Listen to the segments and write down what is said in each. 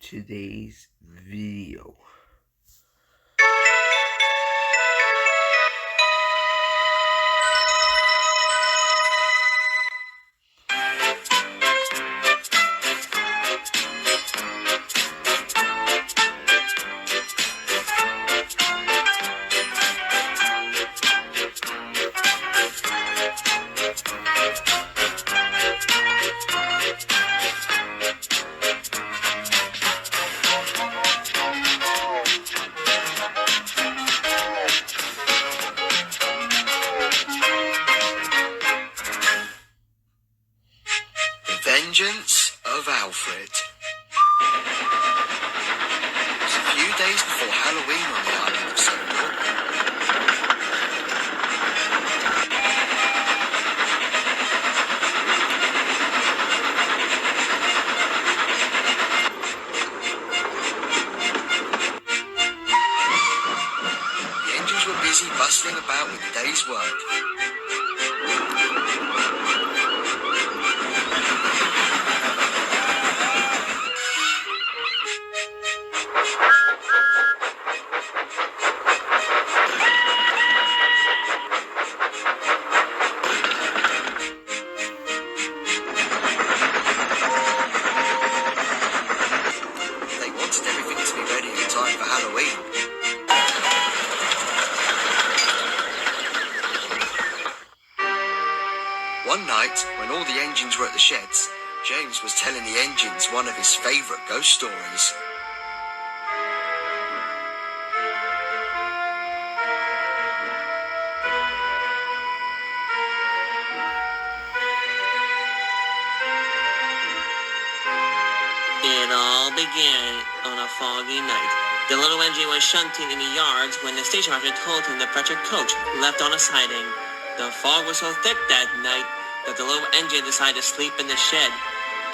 today's video. The Vengeance of Alfred. It was a few days before Halloween on the island of Sodor. The engines were busy bustling about with the day's work. They wanted everything to be ready in time for Halloween. One night, when all the engines were at the sheds, James was telling the engines one of his favourite ghost stories. It all began on a foggy night. The little engine was shunting in the yards when the station master told him the Fletcher coach left on a siding. The fog was so thick that night that the little engine decided to sleep in the shed.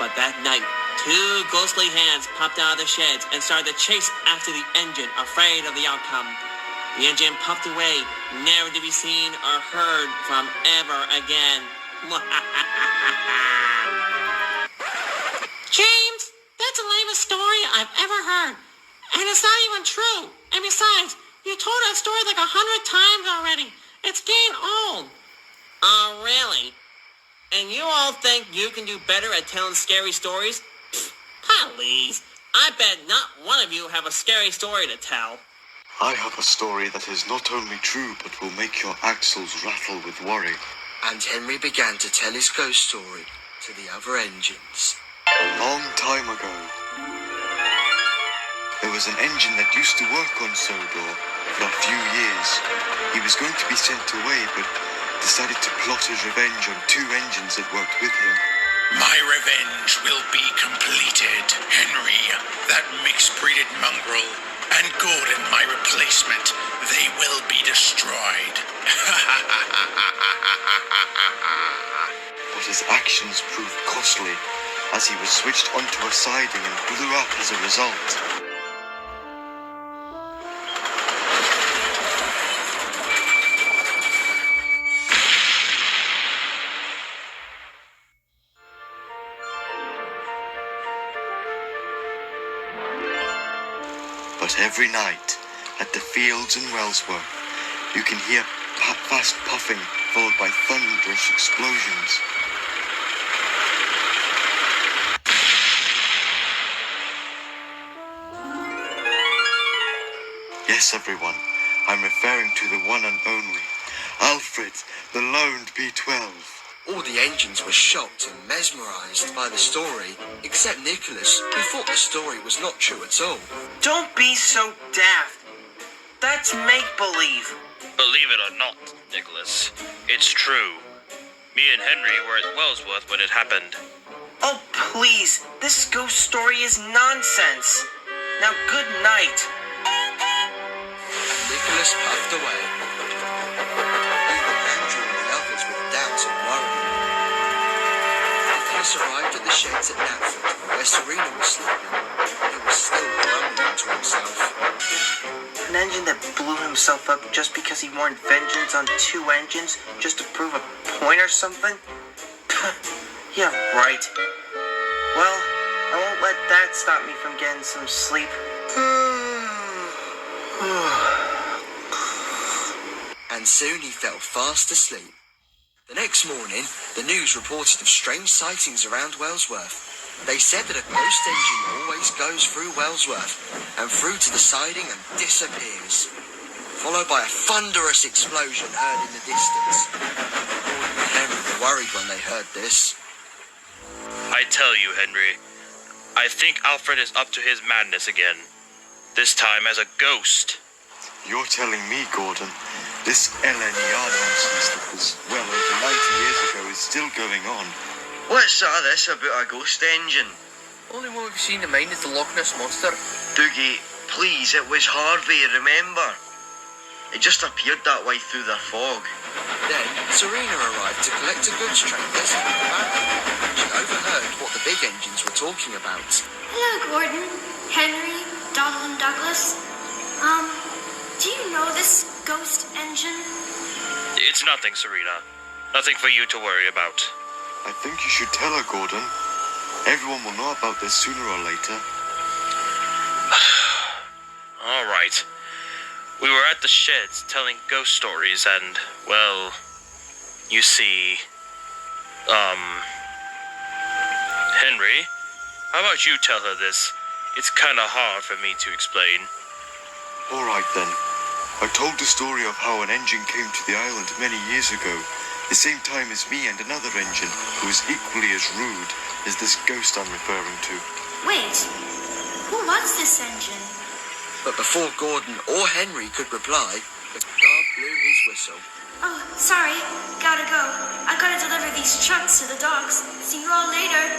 But that night, two ghostly hands popped out of the sheds and started to chase after the engine, afraid of the outcome. The engine puffed away, never to be seen or heard from ever again. James, that's the lamest story I've ever heard. And it's not even true. And besides, you told that story like 100 times already. It's getting old. Oh, really? And you all think you can do better at telling scary stories? Pfft, please. I bet not one of you have a scary story to tell. I have a story that is not only true but will make your axles rattle with worry. And Henry began to tell his ghost story to the other engines. A long time ago, there was an engine that used to work on Sodor for a few years. He was going to be sent away, but decided to plot his revenge on two engines that worked with him. My revenge will be completed. Henry, that mixed-breeded mongrel, and Gordon, my replacement, they will be destroyed. But his actions proved costly, as he was switched onto a siding and blew up as a result. But every night, at the fields in Wellsworth, you can hear fast puffing followed by thunderous explosions. Yes, everyone, I'm referring to the one and only Alfred, the Lone B-12. All the engines were shocked and mesmerised by the story, except Nicholas, who thought the story was not true at all. Don't be so daft. That's make-believe. Believe it or not, Nicholas, it's true. Me and Henry were at Wellsworth when it happened. Oh, please. This ghost story is nonsense. Now, good night. Nicholas puffed away. Even Andrew and the others were doubts and worry. Nicholas arrived at the sheds at Knapford, where Serena was sleeping. He was still grumbling to himself. An engine that blew himself up just because he wanted vengeance on two engines just to prove a point or something? Yeah, right. Well, I won't let that stop me from getting some sleep. And soon he fell fast asleep. The next morning, the news reported of strange sightings around Wellsworth. They said that a ghost engine always goes through Wellsworth and through to the siding and disappears, followed by a thunderous explosion heard in the distance. Gordon and Henry were worried when they heard this. I tell you, Henry, I think Alfred is up to his madness again. This time as a ghost. You're telling me, Gordon, this LNER nonsense that was well over 90 years ago is still going on. What's all this about a ghost engine? Only one we've seen in mind is the Loch Ness Monster. Doogie, please, it was Harvey, remember? It just appeared that way through the fog. Then Serena arrived to collect a goods train destined for Barrow. She overheard what the big engines were talking about. Hello, Gordon, Henry, Donald, and Douglas. Do you know this ghost engine? It's nothing, Serena. Nothing for you to worry about. I think you should tell her, Gordon. Everyone will know about this sooner or later. All right. We were at the sheds telling ghost stories and, well, you see, Henry, how about you tell her this? It's kinda hard for me to explain. All right then. I told the story of how an engine came to the island many years ago, the same time as me and another engine who was equally as rude as this ghost I'm referring to. Wait, who was this engine? But before Gordon or Henry could reply, the guard blew his whistle. Oh, sorry, gotta go. I gotta deliver these trucks to the docks. See you all later.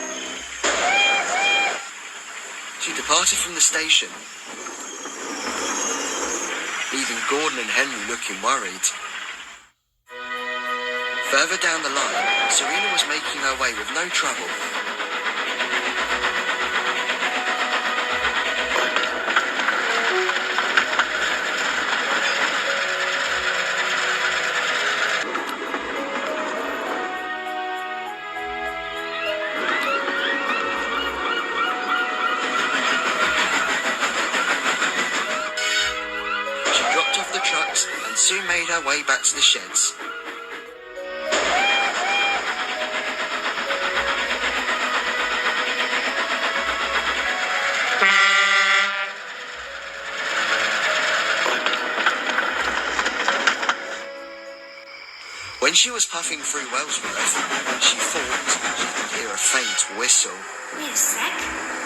She departed from the station, leaving Gordon and Henry looking worried. Further down the line, Serena was making her way with no trouble. She dropped off the trucks and soon made her way back to the sheds. When she was puffing through Wellsworth, she thought she could hear a faint whistle. Wait a sec.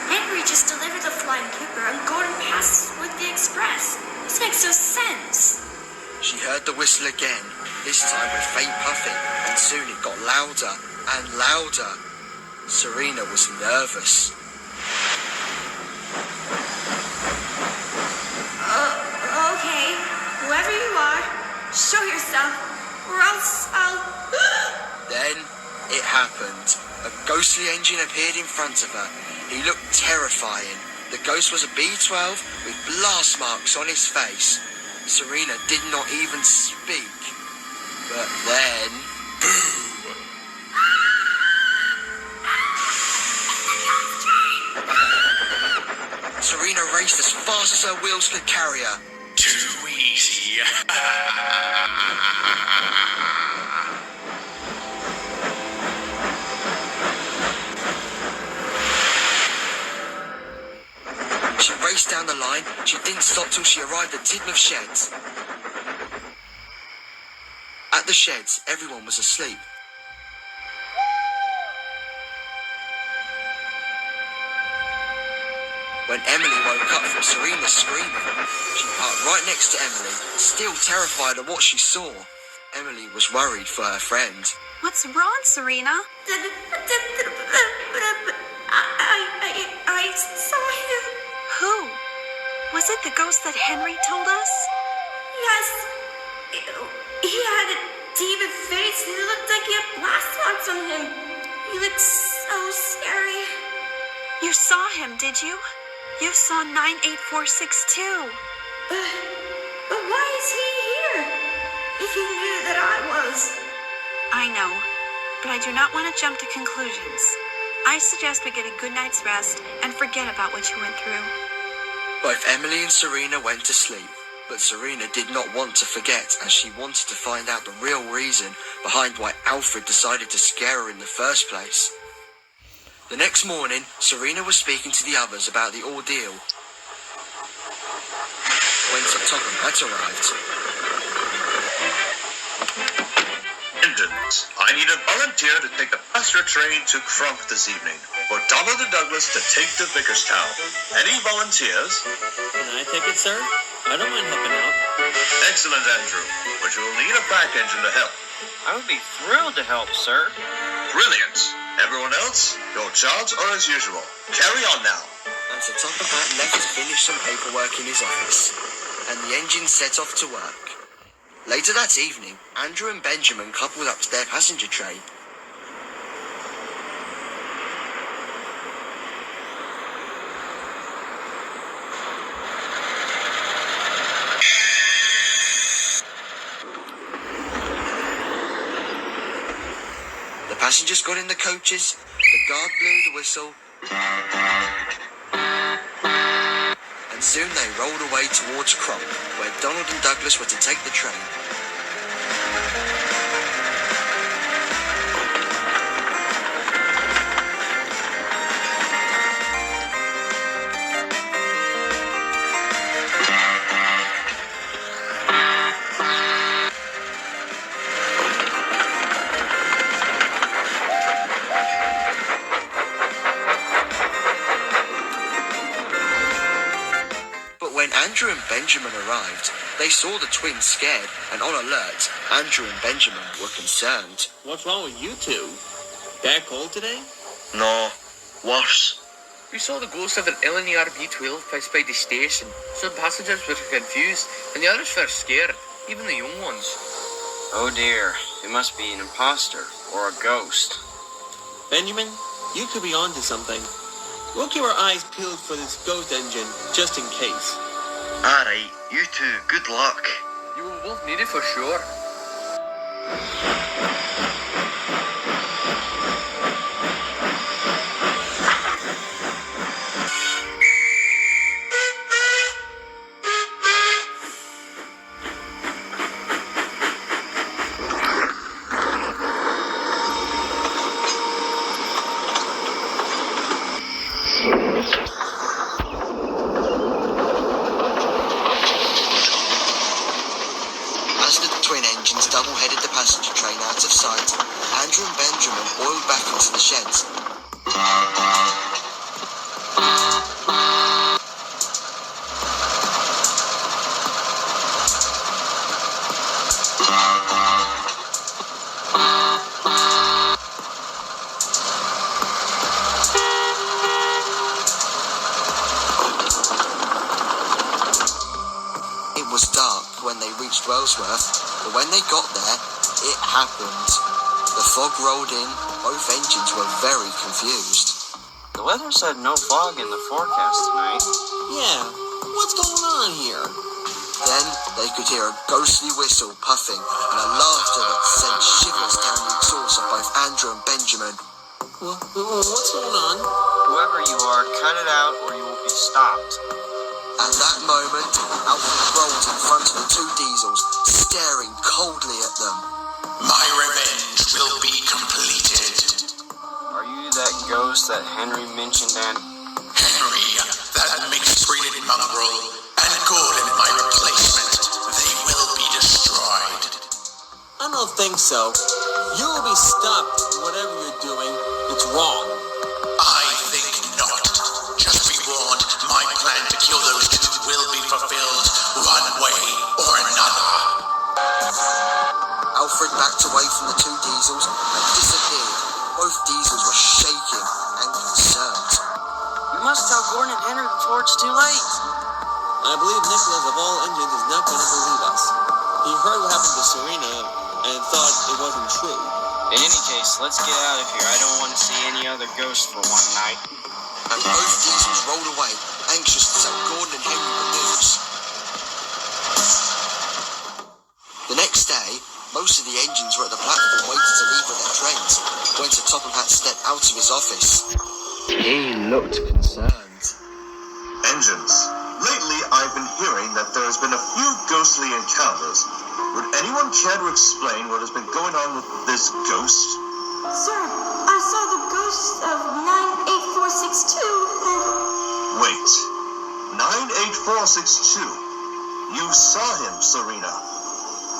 Henry just delivered the Flying Clipper and Gordon passed with the Express. This makes no sense. She heard the whistle again, this time with faint puffing, and soon it got louder and louder. Serena was nervous. Okay. Whoever you are, show yourself, or else I'll... Then it happened. A ghostly engine appeared in front of her. He looked terrifying. The ghost was a B-12 with blast marks on his face. Serena did not even speak. But then... Serena raced as fast as her wheels could carry her. Too easy. She raced down the line. She didn't stop till she arrived at Tidmouth Sheds. At the sheds, everyone was asleep. When Emily woke up from Serena's screaming, she parked right next to Emily, still terrified of what she saw. Emily was worried for her friend. What's wrong, Serena? I saw him. Who? Was it the ghost that Henry told us? Yes. He had a demon face and it looked like he had blast marks on him. He looked so scary. You saw him, did you? You saw 98462. But why is he here? If he knew that I was. I know, but I do not want to jump to conclusions. I suggest we get a good night's rest and forget about what you went through. Both Emily and Serena went to sleep, but Serena did not want to forget, as she wanted to find out the real reason behind why Alfred decided to scare her in the first place. The next morning, Serena was speaking to the others about the ordeal when Sir Topham Hatt arrived. Engines, I need a volunteer to take the passenger train to Crump this evening, for Donald and Douglas to take to Vicarstown. Any volunteers? Can I take it, sir? I don't mind helping out. Excellent, Andrew, but you will need a back engine to help. I would be thrilled to help, sir. Brilliant. Everyone else, your jobs are as usual. Carry on now. And Sir Topham Hatt left to finish some paperwork in his office, and the engine set off to work. Later that evening, Andrew and Benjamin coupled up to their passenger train. The passengers got in the coaches, the guard blew the whistle, and soon they rolled away towards Crump, where Donald and Douglas were to take the train. When Andrew and Benjamin arrived, they saw the twins scared and on alert. Andrew and Benjamin were concerned. What's wrong with you two? Bad cold today? No, worse. We saw the ghost of an LNER B-12 pass by the station. Some passengers were confused, and the others were scared, even the young ones. Oh dear, it must be an imposter or a ghost. Benjamin, you could be onto something. We'll keep our eyes peeled for this ghost engine, just in case. Alright, you two, good luck. You will both need it for sure. As the twin engines double-headed the passenger train out of sight, Andrew and Benjamin oiled back into the sheds. It was dark when they reached Wellsworth, but when they got there, it happened. The fog rolled in, both engines were very confused. The weather said no fog in the forecast tonight. Yeah, what's going on here? Then they could hear a ghostly whistle puffing and a laughter that sent shivers down the exhaust of both Andrew and Benjamin. What's going on? Whoever you are, cut it out or you will be stopped. At that moment, Alfred rolled in front of the two diesels, staring coldly at them. My revenge will be completed. Are you that ghost that Henry mentioned, and Henry, that mixed-breeded mongrel, and Gordon, my replacement, they will be destroyed. I don't think so. You will be stopped, whatever you're doing. It's wrong. I think not. Just be warned, my plan to kill those two will be fulfilled one way or another. Alfred backed away from the two diesels and disappeared. Both diesels were shaking and concerned. you must tell Gordon and Henry before it's too late. I believe Nicholas of all engines is not going to believe us. He heard what happened to Serena and thought it wasn't true. In any case, let's get out of here. I don't want to see any other ghosts for one night. And both diesels rolled away, anxious to tell Gordon and Henry the news. The next day, most of the engines were at the platform waiting to leave with their trains, when when Sir Topham Hatt stepped out of his office. He looked concerned. Engines. Lately, I've been hearing that there has been a few ghostly encounters. Would anyone care to explain what has been going on with this ghost? Sir, I saw the ghost of 98462 and... Wait. 98462? You saw him, Serena.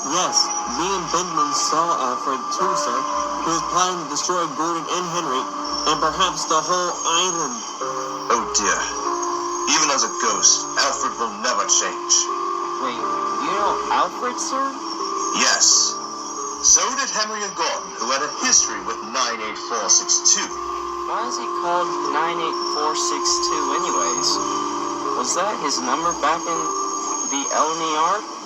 Yes, me and Benjamin saw Alfred too, sir. He was planning to destroy Gordon and Henry, and perhaps the whole island. Oh dear. Even as a ghost, Alfred will never change. Wait, you know Alfred, sir? Yes. So did Henry and Gordon, who had a history with 98462. Why is he called 98462 anyways? Was that his number back in the LNER?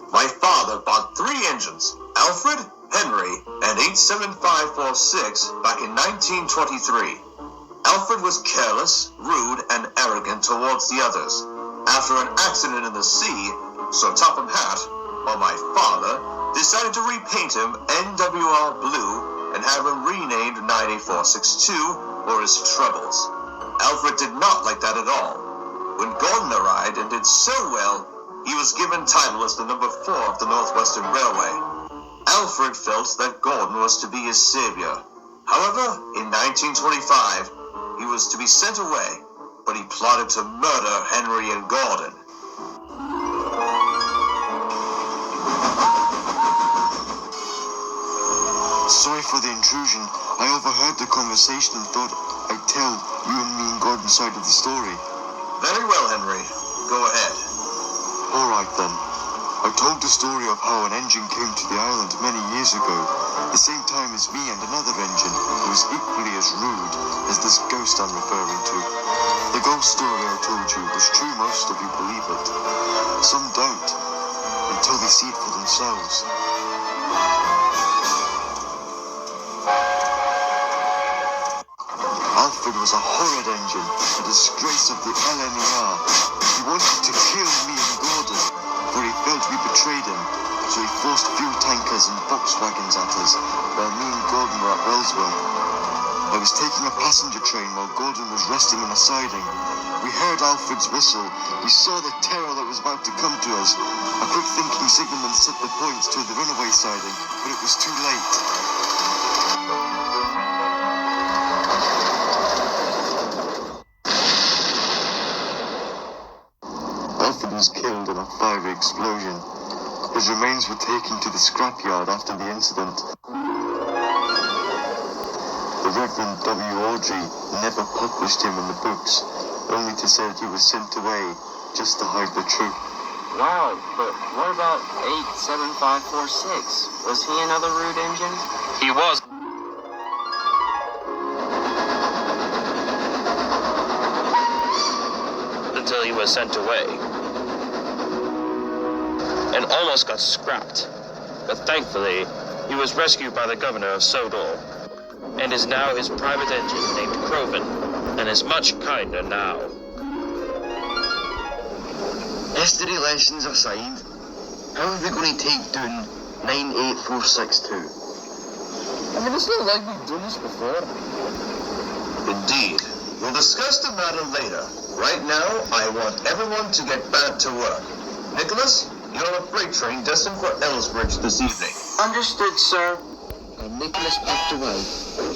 My father bought 3 engines, Alfred, Henry, and 87546 back in 1923. Alfred was careless, rude, and arrogant towards the others. After an accident in the sea, Sir Topham Hatt, or my father, decided to repaint him NWR blue and have him renamed 98462 for his troubles. Alfred did not like that at all. When Gordon arrived and did so well, he was given title as the number 4 of the Northwestern Railway. Alfred felt that Gordon was to be his savior. However, in 1925, he was to be sent away, but he plotted to murder Henry and Gordon. Sorry for the intrusion. I overheard the conversation and thought I'd tell you and me and Gordon's side of the story. Very well, Henry. Go ahead. Alright then. I told the story of how an engine came to the island many years ago, the same time as me and another engine who was equally as rude as this ghost I'm referring to. The ghost story I told you was true, most of you believe it. Some don't, until they see it for themselves. Alfred was a horrid engine, a disgrace of the LNER. He wanted to kill me and Gordon, for he felt we betrayed him, so he forced fuel tankers and box wagons at us, while me and Gordon were at Wellsworth. I was taking a passenger train while Gordon was resting in a siding. We heard Alfred's whistle. We saw the terror that was about to come to us. A quick-thinking signalman set the points to the runaway siding, but it was too late. Alfred was killed in a fiery explosion. His remains were taken to the scrapyard after the incident. The Reverend W. Audrey never published him in the books, only to say that he was sent away just to hide the truth. Wow, but what about 87546? Was he another rude engine? He was. Until he was sent away. And almost got scrapped. But thankfully, he was rescued by the governor of Sodor, and is now his private engine named Croven, and is much kinder now. History lessons aside, how are we going to take down 98462? I mean, it's not like we've done this before. Indeed. We'll discuss the matter later. Right now, I want everyone to get back to work. Nicholas, you're on a freight train destined for Ellsbridge this evening. Understood, sir. And Nicholas packed away,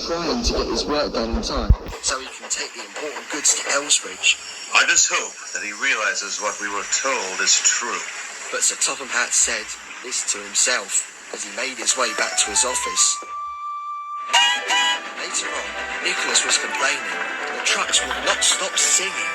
trying to get his work done in time, so he can take the important goods to Ellsbridge. I just hope that he realizes what we were told is true. But Sir Topham Hatt said this to himself as he made his way back to his office. Later on, Nicholas was complaining that the trucks would not stop singing.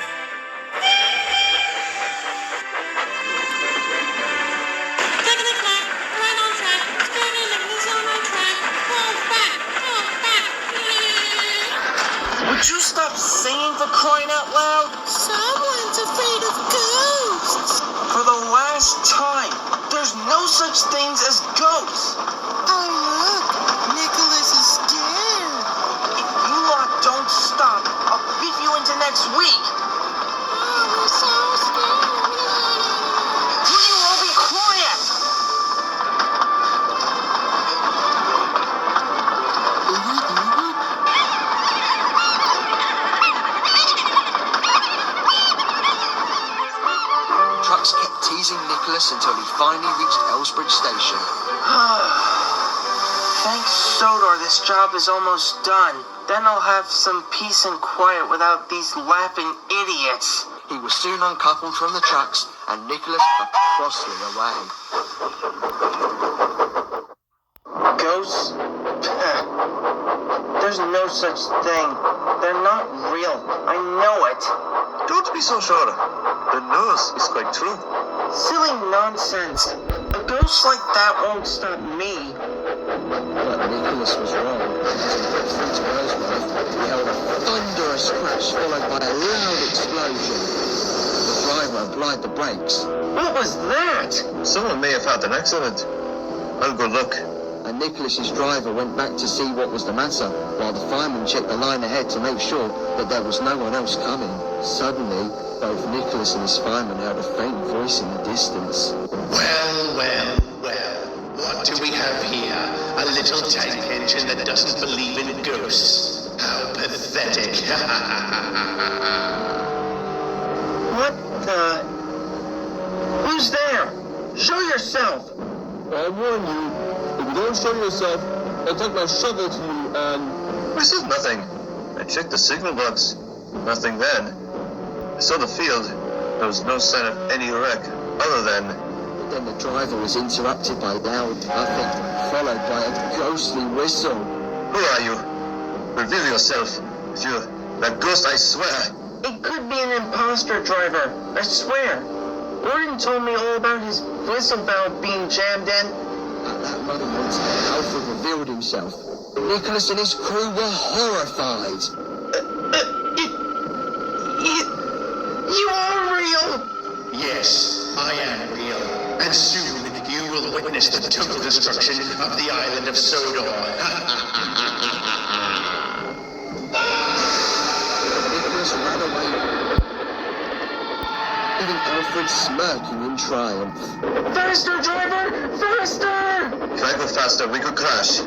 Would you stop singing, for crying out loud? Someone's afraid of ghosts. For the last time, there's no such things as ghosts. Oh, look. Nicholas is scared. If you lot don't stop, I'll beat you into next week. Oh, we're so scared. Will you all be quiet? teasing Nicholas until he finally reached Elsbridge Station. Thanks, Sodor, this job is almost done. Then I'll have some peace and quiet without these laughing idiots. He was soon uncoupled from the tracks, and Nicholas puffed crossly away. Ghosts? There's no such thing. They're not real. I know it. Don't be so sure. The news is quite true. Silly nonsense. A ghost like that won't stop me. But Nicholas was wrong. As he got through to Ellsworth, he held a thunderous crash followed by a loud explosion. The driver applied the brakes. What was that? Someone may have had an accident. I'll go look. And Nicholas's driver went back to see what was the matter, while the fireman checked the line ahead to make sure that there was no one else coming. Suddenly, both Nicholas and his fireman heard a faint voice in the distance. Well, well, well. What do we have here? A little tank engine that doesn't believe in ghosts. How pathetic. What the? Who's there? Show yourself! I warn you, if you don't show yourself, I'll take my shovel to you and... This is nothing. I checked the signal box. Nothing then. I saw the field. There was no sign of any wreck, other than... But then the driver was interrupted by loud puffing, followed by a ghostly whistle. Who are you? Reveal yourself. If you're that ghost, I swear. It could be an imposter driver, I swear. Gordon told me all about his whistle valve being jammed in. At that moment, Alfred revealed himself. Nicholas and his crew were horrified. You are real! Yes, I am real. And soon you will witness the total destruction of the island of Sodor. Nicholas ran away, leaving Alfred smirking in triumph. Faster, driver! Faster! If I go faster, we could crash.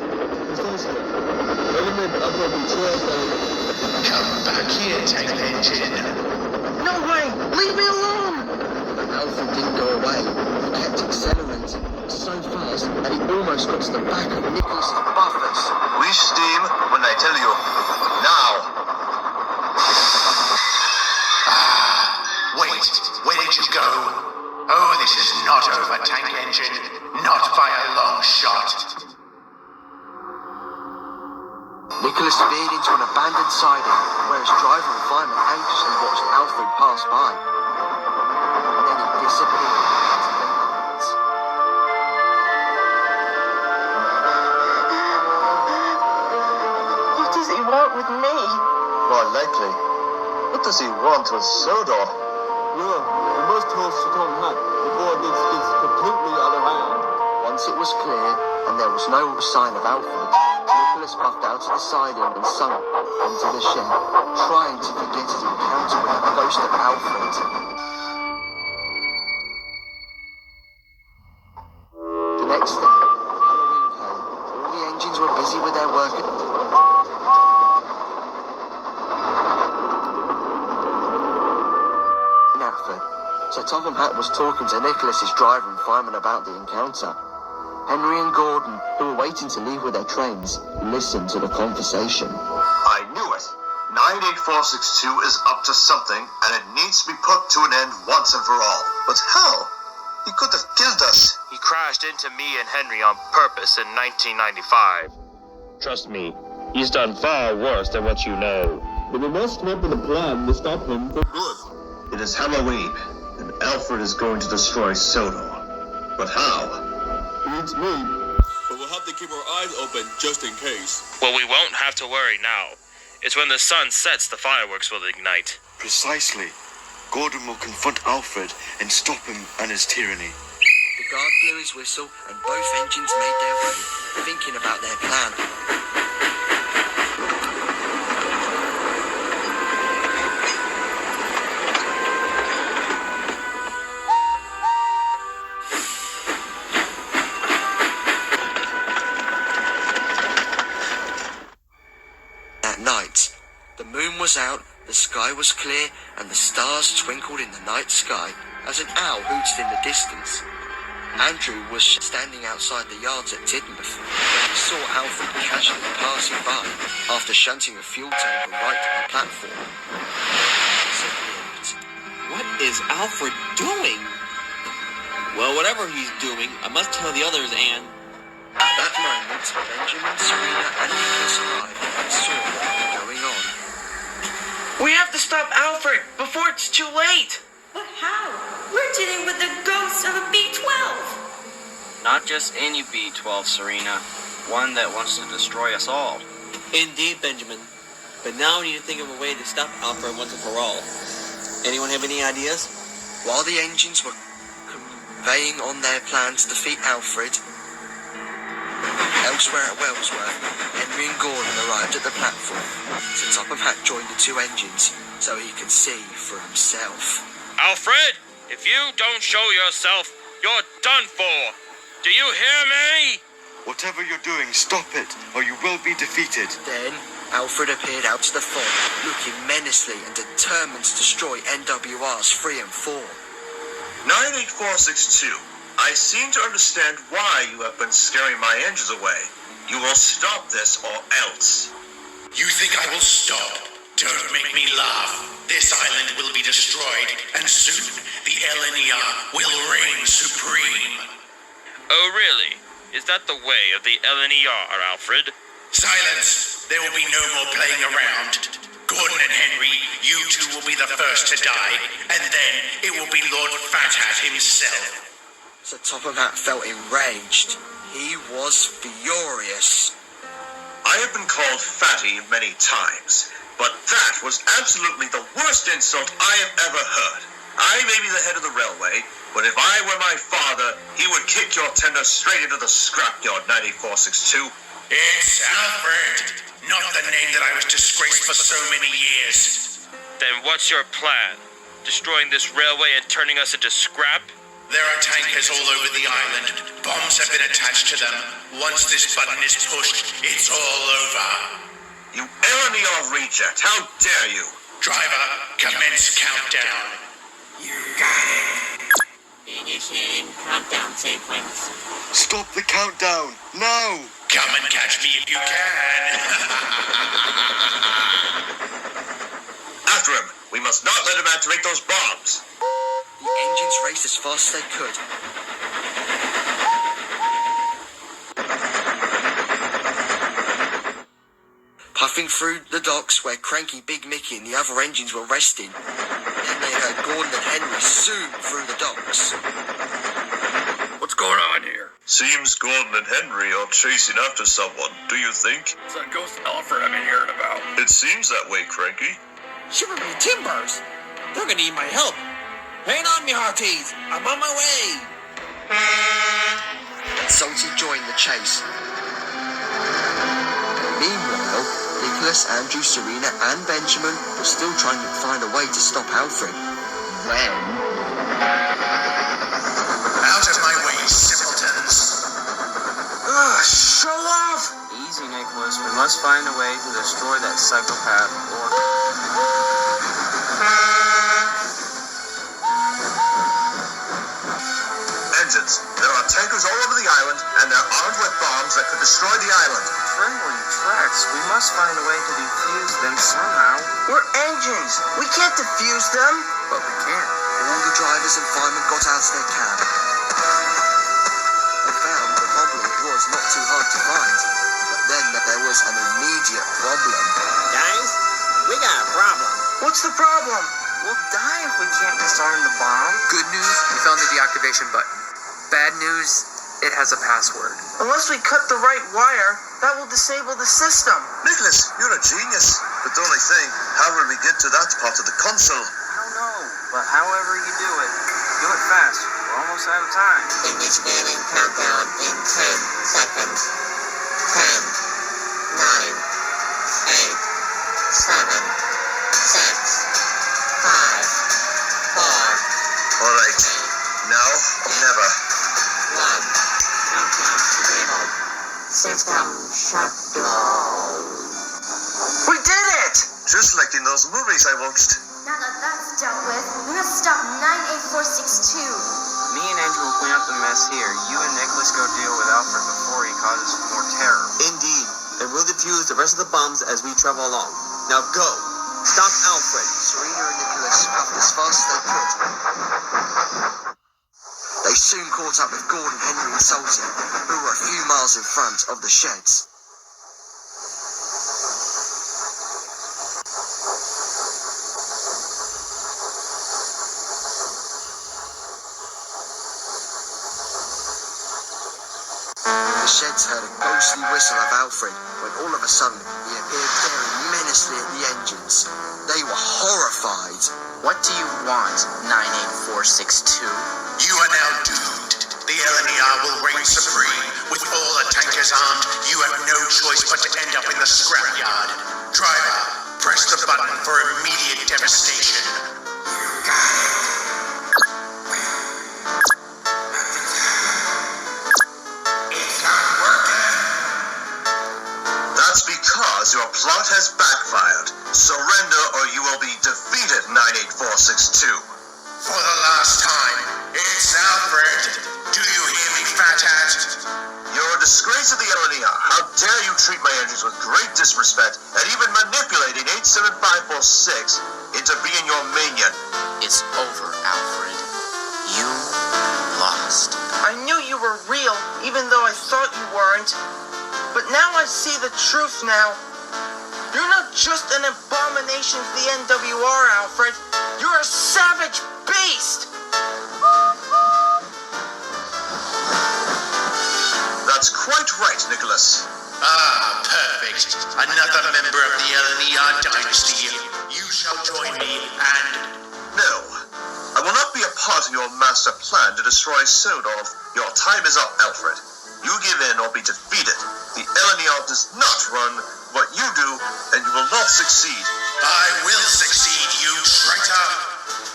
Come back here, tank engine. No way! Leave me alone! But Alfred didn't go away. He kept accelerating so fast that he almost got to the back of Nicholas's buffers. We steam when I tell you. Now! Wait, where did you go? Oh, this is not over, tank engine. Not by a long shot. Nicholas veered into an abandoned siding, where his driver and fireman anxiously watched Alfred pass by. And then he disappeared into the night. What does he want with me? More likely. What does he want with Sodor? Yeah, we must tell Sultan Hat before this gets completely out of hand. Once it was clear, and there was no sign of Alfred, Nicholas puffed out of the siding and sunk into the shed, trying to forget his encounter with the ghost of Alfred. The next day, Halloween came. All the engines were busy with their work. So Topham Hatt was talking to Nicholas's driver and fireman about the encounter. Henry and Gordon, who were waiting to leave with their trains, listened to the conversation. I knew it. 98462 is up to something, and it needs to be put to an end once and for all. But how? He could have killed us. He crashed into me and Henry on purpose in 1995. Trust me, he's done far worse than what you know. But we must come up with a plan to stop him for good. It is Halloween, and Alfred is going to destroy Sodor. But how? Beats me. But we'll have to keep our eyes open just in case. Well, we won't have to worry now. It's when the sun sets the fireworks will ignite. Precisely. Gordon will confront Alfred and stop him and his tyranny. The guard blew his whistle, and both engines made their way, thinking about their plan. At night, the moon was out, the sky was clear, and the stars twinkled in the night sky. as an owl hooted in the distance. Andrew was standing outside the yards at Tidmouth when he saw Alfred casually passing by after shunting a fuel tanker right to the platform. What is Alfred doing? Well, whatever he's doing, I must tell the others, and... At that moment, Benjamin, Serena, and Nicholas arrived and saw what was going on. We have to stop Alfred before it's too late. But how? We're dealing with the ghost of a B-12. Not just any B-12, Serena. One that wants to destroy us all. Indeed, Benjamin. But now we need to think of a way to stop Alfred once and for all. Anyone have any ideas? While the engines were conveying on their plan to defeat Alfred, elsewhere at Wellsworth, Henry and Gordon arrived at the platform. So Topham Hatt joined the two engines so he could see for himself. Alfred, if you don't show yourself, you're done for. Do you hear me? Whatever you're doing, stop it, or you will be defeated. Then, Alfred appeared out of the fog, looking menacingly and determined to destroy NWRs 3 and 4. 98462. I seem to understand why you have been scaring my engines away. You will stop this or else. You think I will stop? Don't make me laugh. This island will be destroyed, and soon the LNER will reign supreme. Oh, really? Is that the way of the LNER, Alfred? Silence! There will be no more playing around. Gordon and Henry, you two will be the first to die, and then it will be Lord Fathead himself. So Topham Hatt felt enraged. He was furious. I have been called fatty many times, but that was absolutely the worst insult I have ever heard. I may be the head of the railway, but if I were my father, he would kick your tender straight into the scrapyard, 98462. It's Alfred, not the name that I was disgraced for so many years. Then what's your plan? Destroying this railway and turning us into scrap? There are tankers all over the island. Bombs have been attached to them. Once this button is pushed, it's all over. You LNER reject, how dare you? Driver, commence countdown. You got it. Initiating countdown sequence. Stop the countdown, now! Come and catch me if you can. After him. We must not let him activate those bombs. The engines raced as fast as they could. Puffing through the docks where Cranky, Big Mickey and the other engines were resting. Then they heard Gordon and Henry zoom through the docks. What's going on here? Seems Gordon and Henry are chasing after someone, do you think? It's that ghost Alfred I've been hearing about. It seems that way, Cranky. Shiver me timbers! They're gonna need my help. Hang on, me hearties. I'm on my way. Salty joined the chase. Meanwhile, Nicholas, Andrew, Serena and Benjamin were still trying to find a way to stop Alfred. When... Out of my way, simpletons. Show off! Easy, Nicholas. We must find a way to destroy that psychopath or... Engines. There are tankers all over the island, and they're armed with bombs that could destroy the island. Trembling tracks. We must find a way to defuse them somehow. We're engines. We can't defuse them. But we can. All the drivers and firemen got out of their cab. They found that probably it was not too hard to find. But then there was an immediate problem. Guys, we got a problem. What's the problem? We'll die if we can't disarm the bomb. Good news, we found the deactivation button. Bad news, it has a password. Unless we cut the right wire, that will disable the system. Nicholas, you're a genius. But the only thing, how will we get to that part of the console? I don't know, but however you do it fast. We're almost out of time. Initiating countdown in 10 seconds. 10, 9, 8, 7, 6, 5, 4. All right. Now or never. 1. Countdown disabled. System shut down. We did it! Just like in those movies I watched. Now that that's dealt with, we must stop job 98462. Me and Andrew will clean up the mess here. You and Nicholas go deal with Alfred before he causes more terror. Indeed, and we'll defuse the rest of the bombs as we travel along. Now go! Stop Alfred! Serena and Nicholas puffed as fast as they could. They soon caught up with Gordon, Henry and Salty, who were a few miles in front of the sheds. The sheds heard a ghostly whistle of Alfred when all of a sudden he appeared staring menacingly at the engines. They were horrified. What do you want, 98462? You are now doomed. The LNER will reign supreme. With all the tankers armed, you have no choice but to end up in the scrapyard. Driver, press the button for immediate devastation. That's because your plot has backfired. Surrender or you will be defeated, 98462. For the last time, it's Alfred. Do you hear me, fathead? You're a disgrace to the LNER. How dare you treat my engines with great disrespect and even manipulating 87546 into being your minion. It's over, Alfred. You lost. I knew you were real, even though I thought you weren't. But now I see the truth now. You're not just an abomination to the NWR, Alfred. You're a savage beast! That's quite right, Nicholas. Ah, perfect. Another member of the LNER dynasty. You shall join me and... No, I will not be a part of your master plan to destroy Sodor. Your time is up, Alfred. You give in or be defeated. The LNER does not run what you do, and you will not succeed. I will succeed, you traitor!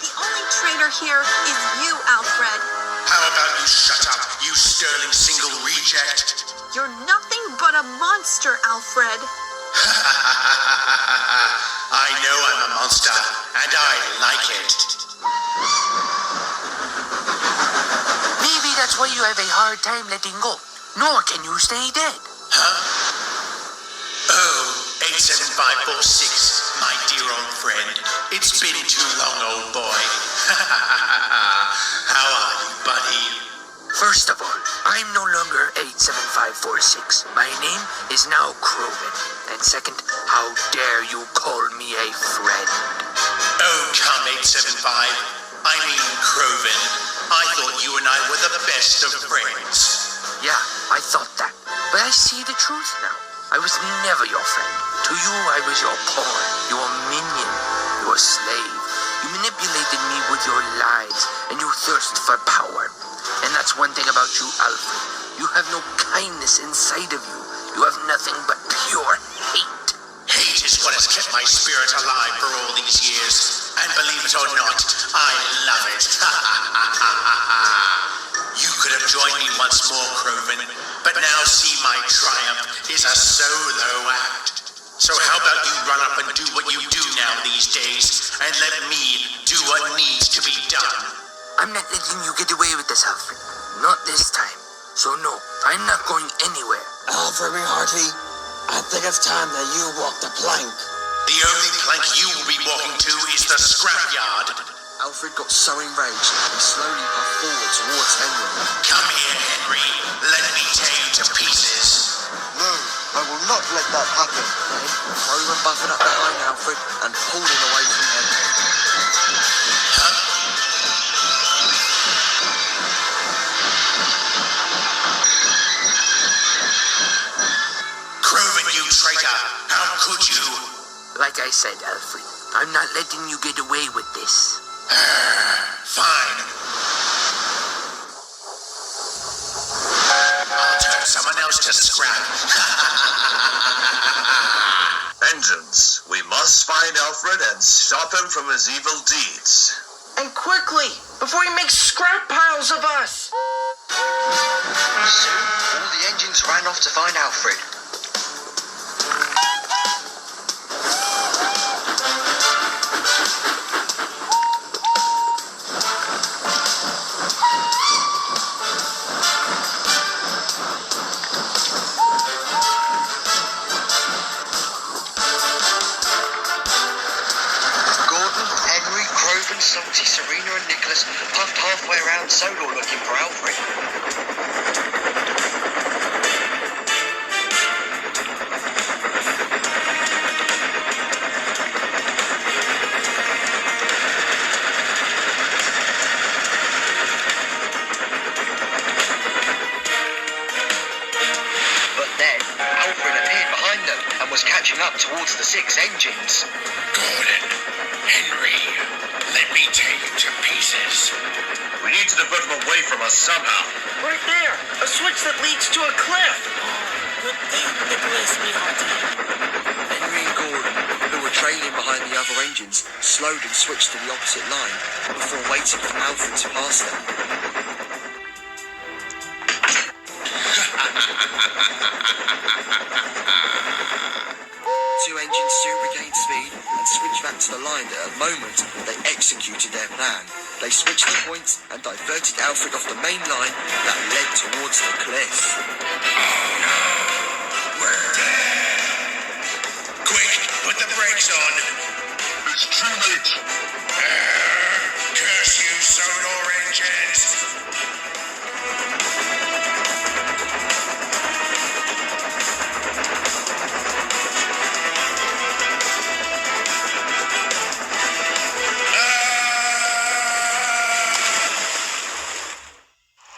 The only traitor here is you, Alfred. How about you shut up, you sterling single reject? You're nothing but a monster, Alfred. I know I'm a monster, and I like it. Maybe that's why you have a hard time letting go. Nor can you stay dead. Huh? Oh, 87546, my dear old friend. It's been too long, old boy. How are you, buddy? First of all, I'm no longer 87546. My name is now Kroven. And second, how dare you call me a friend? Oh, come, 875. I mean, Kroven. I thought you and I were the best of friends. Yeah, I thought that. But I see the truth now. I was never your friend. To you, I was your pawn, your minion, your slave. You manipulated me with your lies, and you thirst for power. And that's one thing about you, Alfred. You have no kindness inside of you. You have nothing but pure hate. Hate is what has kept my spirit alive for all these years. And believe it or not, I love it. You could have joined me once more, Kroven, but now see my triumph is a solo act. So how about you run up and do what you do now these days, and let me do what needs to be done? I'm not letting you get away with this, Alfred. Not this time. So no, I'm not going anywhere. Alfred McHarty, I think it's time that you walk the plank. The only plank you will be walking to is the scrapyard. Alfred got so enraged, he slowly puffed forward towards Henry. Come here, Henry. Let me tear you to pieces. No, I will not let that happen. Then, Kroven buffered up behind Alfred and pulled him away from Henry. Kroven, you traitor! How could you? Like I said, Alfred, I'm not letting you get away with this. Fine. I'll turn someone else to scrap. Engines, we must find Alfred and stop him from his evil deeds. And quickly, before he makes scrap piles of us! Soon, all the engines ran off to find Alfred. Alfred, Salty, Serena and Nicholas puffed halfway around Sodor looking for Alfred. Catching up towards the 6 engines. Gordon, Henry, let me tear you to pieces. We need to divert them away from us somehow. Right there! A switch that leads to a cliff! Good thing Nicholas me hearty. Henry and Gordon, who were trailing behind the other engines, slowed and switched to the opposite line before waiting for Alfred to pass them. Two engines soon regained speed and switched back to the line at a moment they executed their plan. They switched the points and diverted Alfred off the main line that led towards the cliff. We're dead. Quick, put the brakes on. It's too late. Curse you, Sodor engines.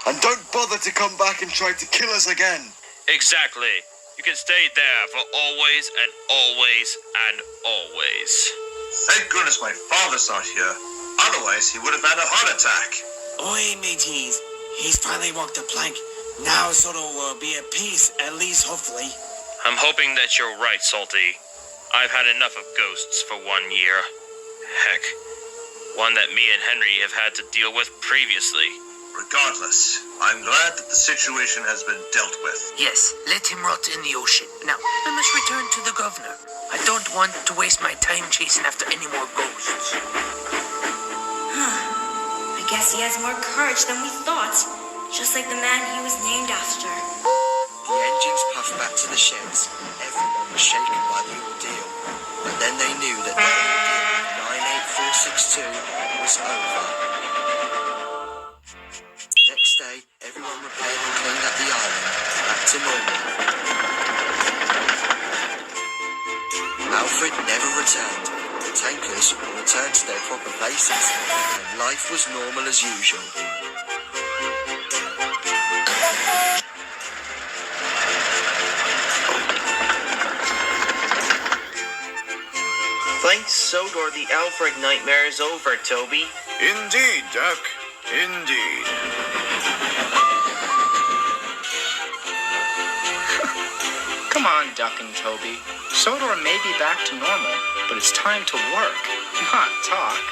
And don't bother to come back and try to kill us again. Exactly. You can stay there for always and always and always. Thank goodness my father's not here. Otherwise, he would have had a heart attack. Oi, mateys. He's finally walked the plank. Now Sodor will be at peace, at least hopefully. I'm hoping that you're right, Salty. I've had enough of ghosts for 1 year. Heck, one that me and Henry have had to deal with previously. Regardless, I'm glad that the situation has been dealt with. Yes, let him rot in the ocean. Now, I must return to the governor. I don't want to waste my time chasing after any more ghosts. I guess he has more courage than we thought. Just like the man he was named after. The engines puffed back to the sheds. Everyone was shaken by the ordeal. But then they knew that their ordeal with 98462 was over. The next day, everyone repaired and cleaned up the island, back to normal. Alfred never returned. The tankers returned to their proper places, and life was normal as usual. Thanks, Sodor, the Alfred nightmare is over, Toby. Indeed, Duck. Indeed. Come on, Duck and Toby. Sodor may be back to normal, but it's time to work, not talk.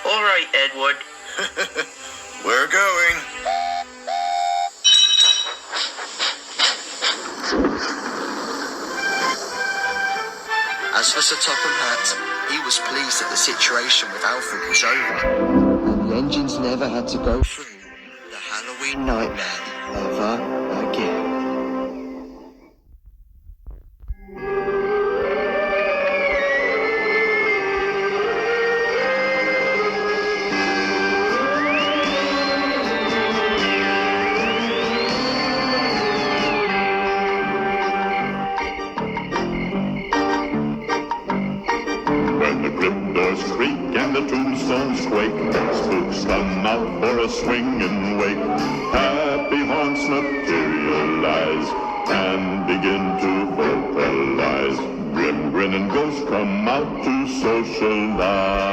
All right, Edward. We're going. As for Sir Topham Hatt, he was pleased that the situation with Alfred was over, and the engines never had to go through the Halloween nightmare ever again. And the tombstones quake, spooks come out for a swing and wake. Happy haunts materialize and begin to vocalize. Grim grin and ghosts come out to socialize.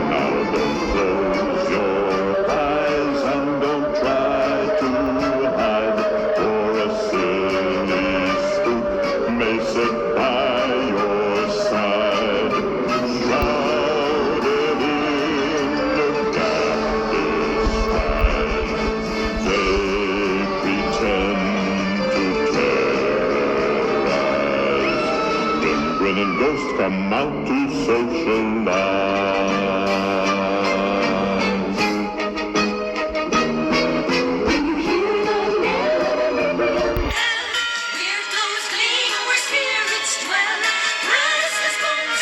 Now don't close your eyes and don't try to hide, for a silly spook may sit by your side. And ghosts come out to socialize. When you hear the bell, here comes gleam where spirits dwell. Restless bones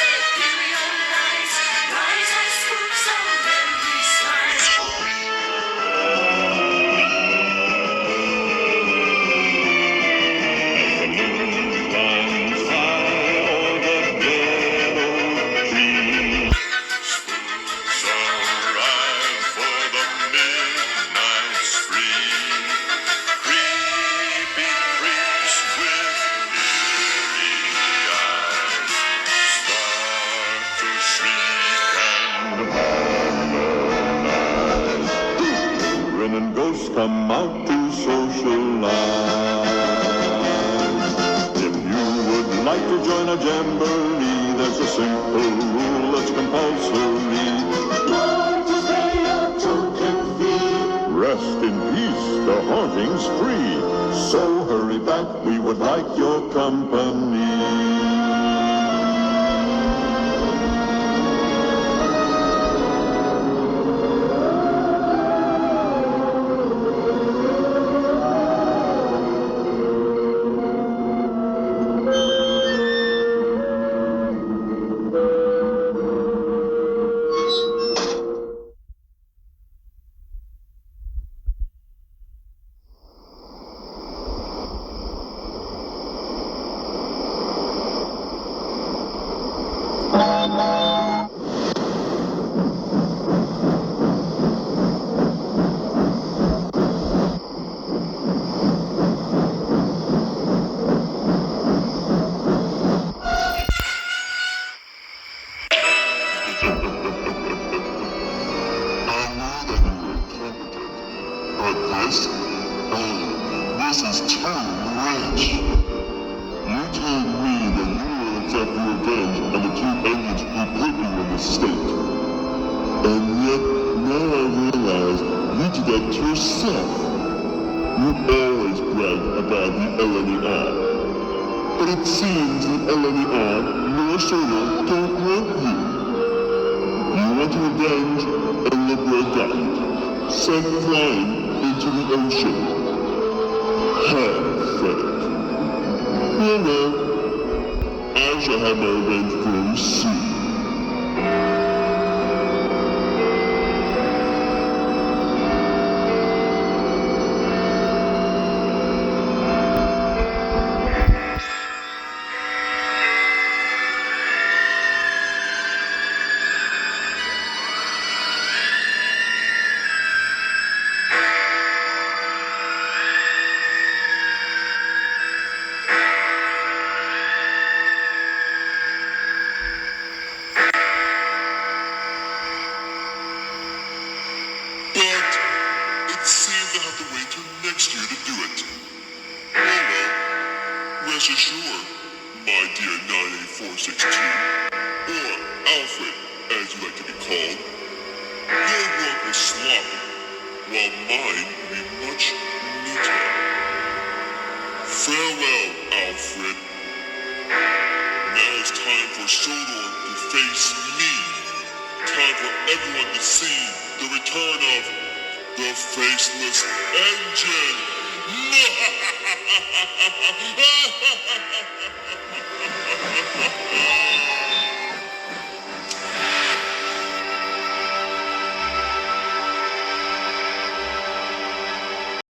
seek and harmonize. Grin and ghosts come out to socialize. If you would like to join a jamboree, there's a simple rule that's compulsory. Learn to stay on token fee. Rest in peace, the haunting's free. So hurry back, we would like your company. This is too rich. You told me that you were exacting revenge on the two engines who put you in this state. And yet, now I realize you did that to yourself. You always brag about the LNER. But it seems the LNER nor Solo don't want you. You want revenge and look where it got you. Sent flying into the ocean. Pathetic. Oh well, I shall have my revenge very soon. Rest assured, my dear 98462, or Alfred, as you like to be called, your work was sloppy, while mine will be much neater. Farewell, Alfred. Now it's time for Sodor to face me. Time for everyone to see the return of the Faceless Engine.